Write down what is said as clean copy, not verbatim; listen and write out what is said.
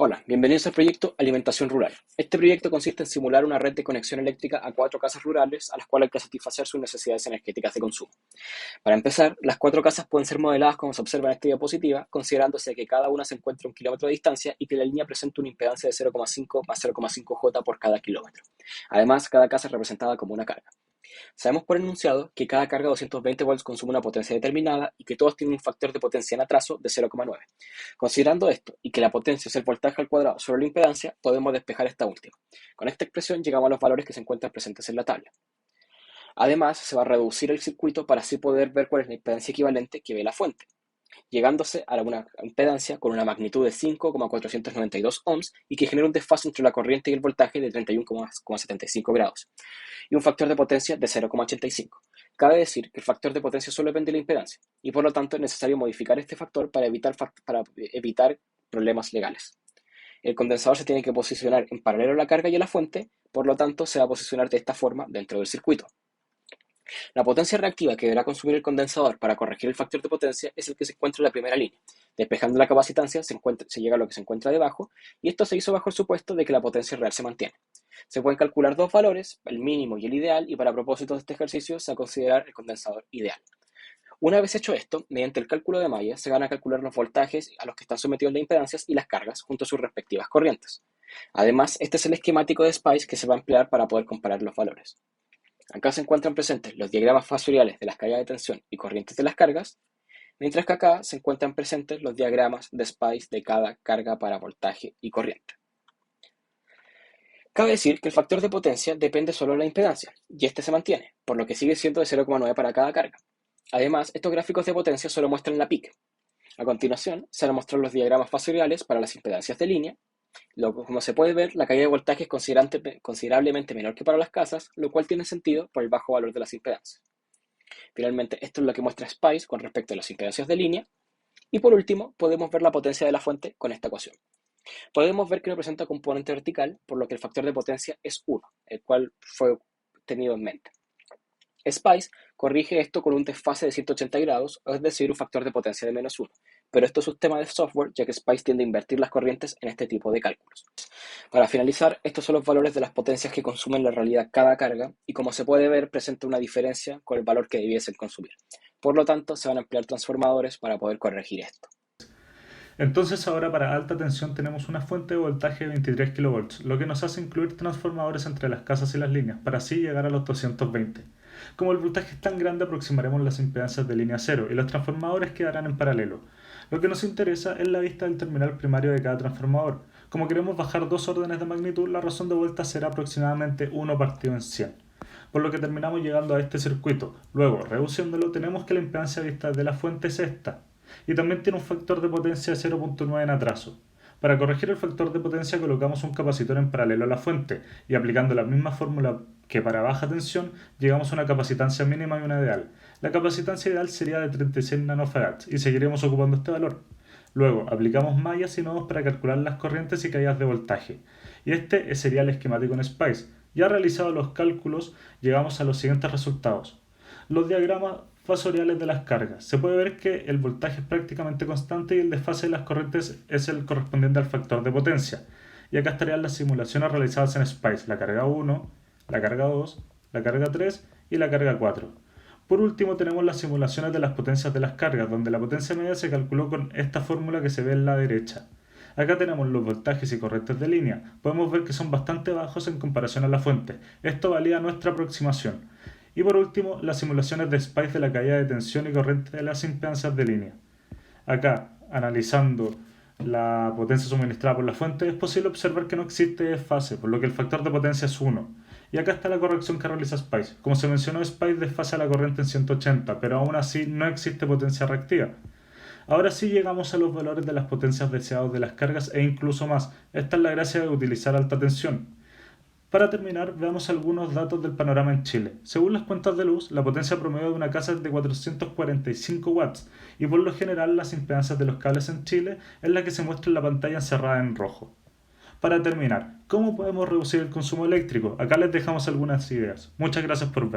Hola, bienvenidos al proyecto Alimentación Rural. Este proyecto consiste en simular una red de conexión eléctrica a 4 casas rurales a las cuales hay que satisfacer sus necesidades energéticas de consumo. Para empezar, las 4 casas pueden ser modeladas como se observa en esta diapositiva, considerándose que cada una se encuentra a 1 kilómetro de distancia y que la línea presenta una impedancia de 0,5 más 0,5 J por cada kilómetro. Además, cada casa es representada como una carga. Sabemos por enunciado que cada carga de 220 volts consume una potencia determinada y que todos tienen un factor de potencia en atraso de 0,9. Considerando esto y que la potencia es el voltaje al cuadrado sobre la impedancia, podemos despejar esta última. Con esta expresión llegamos a los valores que se encuentran presentes en la tabla. Además, se va a reducir el circuito para así poder ver cuál es la impedancia equivalente que ve la fuente, llegándose a una impedancia con una magnitud de 5,492 ohms y que genera un desfase entre la corriente y el voltaje de 31,75 grados y un factor de potencia de 0,85. Cabe decir que el factor de potencia solo depende de la impedancia y por lo tanto es necesario modificar este factor para evitar problemas legales. El condensador se tiene que posicionar en paralelo a la carga y a la fuente, por lo tanto se va a posicionar de esta forma dentro del circuito. La potencia reactiva que deberá consumir el condensador para corregir el factor de potencia es el que se encuentra en la primera línea. Despejando la capacitancia se llega a lo que se encuentra debajo, y esto se hizo bajo el supuesto de que la potencia real se mantiene. Se pueden calcular dos valores, el mínimo y el ideal, y para propósitos de este ejercicio se va a considerar el condensador ideal. Una vez hecho esto, mediante el cálculo de malla se van a calcular los voltajes a los que están sometidos las impedancias y las cargas junto a sus respectivas corrientes. Además, este es el esquemático de SPICE que se va a emplear para poder comparar los valores. Acá se encuentran presentes los diagramas fasoriales de las caídas de tensión y corrientes de las cargas, mientras que acá se encuentran presentes los diagramas de SPICE de cada carga para voltaje y corriente. Cabe decir que el factor de potencia depende solo de la impedancia, y este se mantiene, por lo que sigue siendo de 0,9 para cada carga. Además, estos gráficos de potencia solo muestran la PIC. A continuación, se van a mostrar los diagramas fasoriales para las impedancias de línea. Como se puede ver, la caída de voltaje es considerablemente menor que para las casas, lo cual tiene sentido por el bajo valor de las impedancias. Finalmente, esto es lo que muestra SPICE con respecto a las impedancias de línea. Y por último, podemos ver la potencia de la fuente con esta ecuación. Podemos ver que no presenta componente vertical, por lo que el factor de potencia es 1, el cual fue tenido en mente. SPICE corrige esto con un desfase de 180 grados, es decir, un factor de potencia de -1, pero esto es un tema de software, ya que SPICE tiende a invertir las corrientes en este tipo de cálculos. Para finalizar, estos son los valores de las potencias que consume en la realidad cada carga, y como se puede ver, presenta una diferencia con el valor que debiesen consumir. Por lo tanto, se van a emplear transformadores para poder corregir esto. Entonces ahora para alta tensión tenemos una fuente de voltaje de 23 kV, lo que nos hace incluir transformadores entre las casas y las líneas, para así llegar a los 220. Como el voltaje es tan grande aproximaremos las impedancias de línea cero y los transformadores quedarán en paralelo. Lo que nos interesa es la vista del terminal primario de cada transformador. Como queremos bajar dos órdenes de magnitud, la razón de vuelta será aproximadamente 1 partido en 100. Por lo que terminamos llegando a este circuito. Luego, reduciéndolo, tenemos que la impedancia vista de la fuente es esta, y también tiene un factor de potencia de 0,9 en atraso. Para corregir el factor de potencia colocamos un capacitor en paralelo a la fuente y aplicando la misma fórmula que para baja tensión llegamos a una capacitancia mínima y una ideal. La capacitancia ideal sería de 36 nanofarads y seguiremos ocupando este valor. Luego aplicamos mallas y nodos para calcular las corrientes y caídas de voltaje. Y este sería el esquemático en SPICE. Ya realizados los cálculos llegamos a los siguientes resultados. Los diagramas fasoriales de las cargas. Se puede ver que el voltaje es prácticamente constante y el desfase de las corrientes es el correspondiente al factor de potencia. Y acá estarían las simulaciones realizadas en SPICE, la carga 1, la carga 2, la carga 3 y la carga 4. Por último tenemos las simulaciones de las potencias de las cargas, donde la potencia media se calculó con esta fórmula que se ve en la derecha. Acá tenemos los voltajes y corrientes de línea. Podemos ver que son bastante bajos en comparación a la fuente. Esto valida nuestra aproximación. Y por último, las simulaciones de SPICE de la caída de tensión y corriente de las impedancias de línea. Acá, analizando la potencia suministrada por la fuente, es posible observar que no existe desfase, por lo que el factor de potencia es 1. Y acá está la corrección que realiza SPICE. Como se mencionó, SPICE desfasa la corriente en 180, pero aún así no existe potencia reactiva. Ahora sí llegamos a los valores de las potencias deseados de las cargas e incluso más. Esta es la gracia de utilizar alta tensión. Para terminar, veamos algunos datos del panorama en Chile. Según las cuentas de luz, la potencia promedio de una casa es de 445 watts y por lo general las impedancias de los cables en Chile es la que se muestra en la pantalla encerrada en rojo. Para terminar, ¿cómo podemos reducir el consumo eléctrico? Acá les dejamos algunas ideas. Muchas gracias por ver.